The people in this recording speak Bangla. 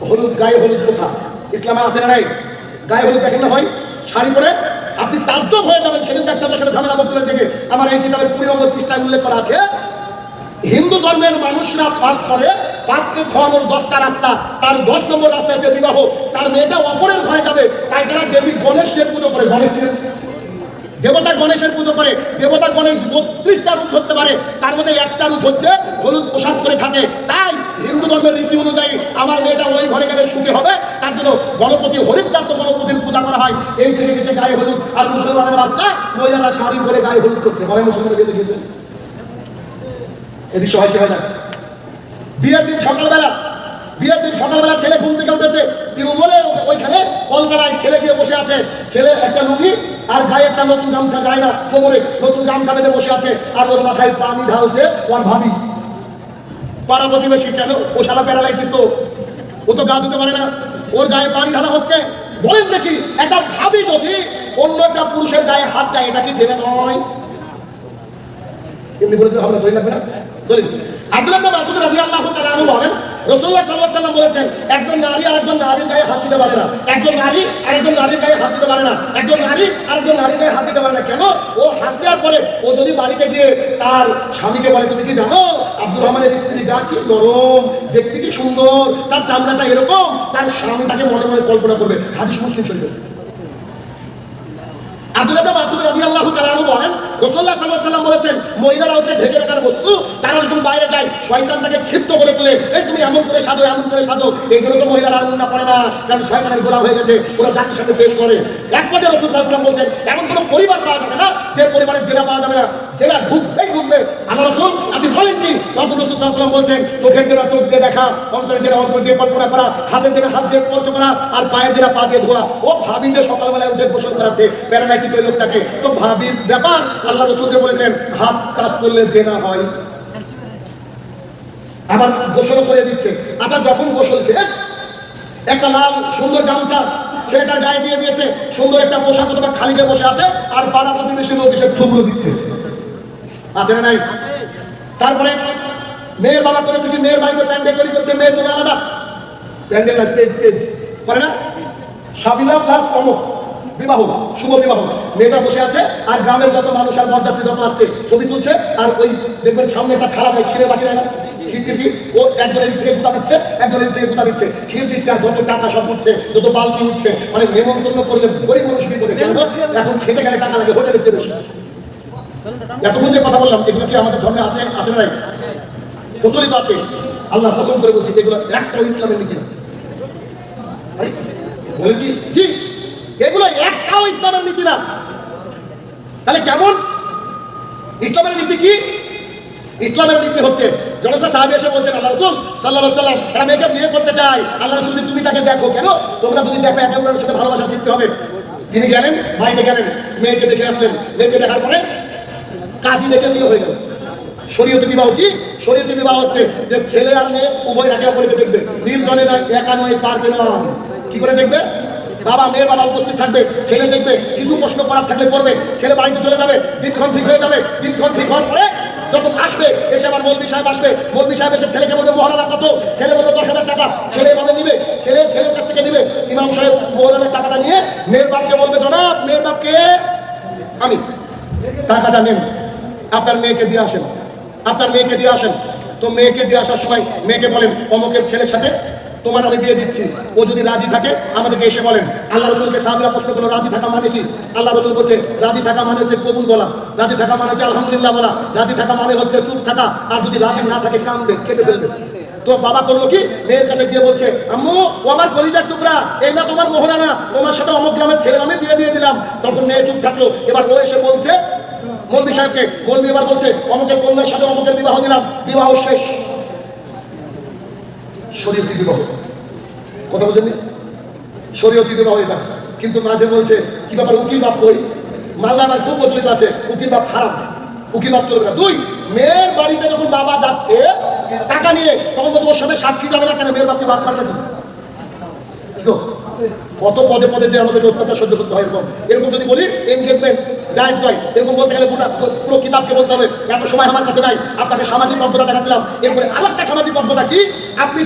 হলুদ গায়ে হলুদ কোথা ইসলামে আছে না নাই? গায়ে হলুদ দেখেন না হয় শাড়ি পরে, আপনি তাজ্জব হয়ে যাবেন। সেদিন ডাক্তারের সাথে ঝামেলা বক্তব্য থেকে আমার এই কিতাবের 20 নম্বর পৃষ্ঠায় উল্লেখ করা আছে, হিন্দু ধর্মের মানুষরা পাপ করে, পাপকে খাওয়ানোর 10টা রাস্তা, তার 10 নম্বর রাস্তা আছে বিবাহ। তার মেয়েটা অপরের ঘরে যাবে, তাই তারা দেবী গণেশের পুজো করে। গণেশের দেবতা গণেশের পুজো করে। দেবতা গণেশ 32টা রূপ ধরতে পারে, তার মধ্যে একটা রূপ হচ্ছে হলুদ পোশাক পরে থাকে। তাই হিন্দু ধর্মের রীতি অনুযায়ী আমার মেয়েটা ওই ঘরে গেলে সুখে হবে, তার জন্য গণপতি হরিদ্রান্ত গণপতির পূজা করা হয়। এই থেকে গেছে গায়ে হলুদ। আর মুসলমানের বাচ্চা মহিলারা শাড়ি পরে গায়ে হলুদ করছে, বলে মুসলমানের বিয়ে দেখেছে। এদিকে সবাই কি হয় না? বিয়ের দিন সকালবেলা ছেলে ঘুম থেকে উঠেছে, টিউবওয়েলের ওইখানে কলকাতায় ছেলে গিয়ে বসে আছে। ছেলে একটা লুঙ্গি আর গায়ে একটা নতুন গামছা, গায়ে না কোমরে নতুন গামছা বেঁধে বসে আছে, আর ওর মাথায় পানি ঢালছে ওর ভাবি। পাড়া প্রতিবেশী, কেন? ও শালা প্যারালাইসিস, তো ও তো গা ধুতে পারে না, ওর গায়ে পানি ঢালা হচ্ছে। বলেন দেখি, একটা ভাবি যদি অন্য একটা পুরুষের গায়ে হাত দেয়, এটা কি জেনে নয়? এমনি বলে হবে না, দলিল লাগবে না? দলিল আব্দুল্লাহ ইবনে মাসউদ রাদিয়াল্লাহু তাআলা আনহু বলেন, রাসূলুল্লাহ সাল্লাল্লাহু আলাইহি ওয়াসাল্লাম বলেছেন, একজন নারী আরেকজন নারীর গায়ে হাত দিতে পারে না। একজন নারী আরেকজন নারীর গায়ে হাত দিতে পারে না। একজন নারী আরেকজন নারীর গায়ে হাত দিতে পারে না। কেন? ও হাত দেওয়ার পরে ও যদি বাড়িতে গিয়ে তার স্বামীকে বলে, তুমি কি জানো আব্দুর রহমানের স্ত্রী গা কি নরম, দেখতে কি সুন্দর, তার চামড়াটা এরকম, তার স্বামী তাকে মনে মনে কল্পনা করবে। হাদিস মুসলিম শরীফে। আব্দুল্লাহ ইবনে মাসউদ রাদিয়াল্লাহু তাআলা আনহু বলেন, রাসূলুল্লাহ সাল্লাল্লাহু আলাইহি ওয়াসাল্লাম বলেছেন, মহিলারা হচ্ছে ঢেকে রাখার বস্তু। তারা যখন বাইরে যায়, শয়তান তাকে ক্ষিপ্ত করে তোলে, এই তুমি এমন করে সাজো, এমন করে সাজো। এইগুলো তো মহিলারা আর না করে না, কারণ শয়তানের গোলাম হয়ে গেছে, ওরা জাতির সামনে পেশ করে। এক পর্যায়ে রাসূল সাল্লাল্লাহু আলাইহি ওয়াসাল্লাম বলছেন, এমন কোনো পরিবার পাওয়া যাবে না যে পরিবারের জেনা পাওয়া যাবে না, জেনা ঢুকবে। আমার রাসূল আপনি বলেন কি? তখন রাসূল সাল্লাল্লাহু আলাইহি ওয়াসাল্লাম বলছেন, চোখের জেনা চোখ দিয়ে দেখা, অন্তরের জেনা অন্তর দিয়ে কল্পনা করা, হাতের জেনা হাত দিয়ে স্পর্শ করা, আর পায়ের জেনা পা দিয়ে ধোয়া। ও ভাবি যে সকালবেলায় উঠে গোসল করাচ্ছে প্যারালাইসিস ওই লোকটাকে, তো ভাবির ব্যাপার আল্লাহ রাসূলকে বলেছেন হাত টাচ করলে জেনা হয়, আবার গোসল করে দিচ্ছে। আচ্ছা, যখন গোসল শেষ, একটা লাল সুন্দর গামছা ছেলেটার গায়ে দিয়ে দিয়েছে, সুন্দর একটা পোশাক অথবা খালিতে বসে আছে, আর পাড়া প্রতিবেশী লোক এসে ঠুমরো দিচ্ছে, আছে না নাই? তারপরে মেয়ের বাবা করেছে কি, মেয়ের বাড়িতে প্যান্ডেল তৈরি করেছে, মেয়ের জন্য আলাদা প্যান্ডেল না, স্টেজ করে না, সাবিলা প্লাস অমুক বিবাহ, শুভ বিবাহ। মেয়েটা বসে আছে, আর গ্রামের যত মানুষ আর বরযাত্রী যত আসছে ছবি তুলছে, আর ওই দেখবেন সামনে একটা থালা দেয়, ক্ষীরের বাটি দেয় না, ক্ষীর ও একজনের দিক থেকে গুতা দিচ্ছে, একজনের দিক থেকে গুতা দিচ্ছে, ক্ষীর দিচ্ছে, আর যত টাকা সব উঠছে, যত বালতি উঠছে, মানে নেমন্তন্ন করলে গরিব মানুষ বিপদে। কেন? এখন খেতে গেলে টাকা লাগে, হোটেলের চেয়ে বেশি। এতক্ষণ যে কথা বললাম, এগুলো কি আমাদের ধর্মে আছে? আছে না নাই? প্রচলিত আছে। আল্লাহ পছন্দ করে বলছি, এগুলো একটাও ইসলামের নীতি না। বলেন কি? জি, এগুলো একটাও ইসলামের নীতি না। তাহলে কেমন? ইসলামের নীতি কি? ইসলামের নীতি হচ্ছে, জনতা সাহাবী এসে বলছেন, আল্লাহ রাসূল সাল্লাল্লাহু আলাইহি ওয়াসাল্লাম একটা মেয়েকে বিয়ে করতে চাই। আল্লাহ রাসূল, তুমি তাকে দেখো। কেন? তোমরা যদি দেখো একে অপরের সাথে ভালোবাসা সৃষ্টি হবে। তিনি গেলেন, বাড়িতে গেলেন, মেয়েকে দেখে আসলেন। মেয়েকে দেখার পরে কাজী দেখে বিয়ে হয়ে গেল। শরীয়তি বিবাহ কি? শরীয়তি বিবাহ হচ্ছে যে ছেলে আর মেয়ে উভয় একে অপরকে দেখবে, নির্জনে নয়, একা নয়, পার্কে নয়। কি করে দেখবে? বাবা, মেয়ের বাবা উপস্থিত থাকবে, ছেলে দেখবে, কিছু প্রশ্ন করার থাকলে করবে, ছেলে বাড়িতে চলে যাবে, দিনক্ষণ ঠিক হয়ে যাবে। দিনক্ষণ ঠিক হওয়ার পরে যখন আসবে, এসে আমার মৌলবি সাহেব আসবে, মৌলবি সাহেব এসে ছেলেকে বলবে মোহরানা কত, ছেলে বলবে 10,000 টাকা, ছেলে এভাবে নিবে, ছেলের কাছ থেকে নিবে। ইমাম সাহেব মোহরানার টাকাটা নিয়ে মেয়ের বাপকে বলবে, জনাব, মেয়ের বাপকে আমি টাকাটা নেন, আপনার মেয়েকে দিয়ে আসেন, আপনার মেয়েকে দিয়ে আসেন। তো মেয়েকে দিয়ে আসার সময় মেয়েকে বলেন, অমুকের ছেলের সাথে তোমার আমি বিয়ে দিচ্ছি, ও যদি রাজি থাকে আমাদেরকে এসে বলেন। আল্লাহ রাসূলকে সাহাবীরা প্রশ্ন করলো, রাজি থাকা মানে কি? আল্লাহ রাসূল বলছে, রাজি থাকা মানে হচ্ছে কবুল বলা, রাজি থাকা মানে হচ্ছে আলহামদুলিল্লাহ বলা, রাজি থাকা মানে হচ্ছে চুপ থাকা, আর যদি রাজি না থাকে কাঁদবে, কেঁদে ফেলবে। তো বাবা করলো কি, মেয়ের কাছে গিয়ে বলছে, আম্মু, ও আমার কলিজার টুকরা, এই না তোমার মোহরানা, তোমার সাথে অমুক গ্রামের ছেলের আমি বিয়ে দিয়ে দিলাম। তখন মেয়ে চুপ থাকলো। এবার ও এসে বলছে মৌলবি সাহেবকে, মৌলবি এবার বলছে, অমুকের কন্যার সাথে অমুকের বিবাহ দিলাম, বিবাহ শেষ। শরীয়তি বিবাহ, কথা বুঝেননি? শরীয়তি বিবাহ এটা। কিন্তু মাঝে বলছে, কি ব্যাপার, উকিল বাপ কই? মাল্লা আমার খুব প্রচলিত আছে, উকিল বাপ হারাম, উকিল বাপ চলবে না। 2, মেয়ের বাড়িতে যখন বাবা যাচ্ছে টাকা নিয়ে, তখন বলতো ওর সাথে সাক্ষী যাবে না কেন? মেয়ের বাপকে বাপ পারে নাকি? কত পদে পদে যে আমাদেরকে অত্যাচার সহ্য করতে হয়। এরকম যদি বলি এনগেজমেন্ট জায়েজ নয়, এরকম বলতে গেলে পুরো কিতাবকে বলতে হবে। এত সময় আমার কাছে নাই, আপনাকে সামাজিক অজ্ঞতা দেখাচ্ছিলাম। এরপরে আরেকটা সামাজিক অজ্ঞতা কি, আপনি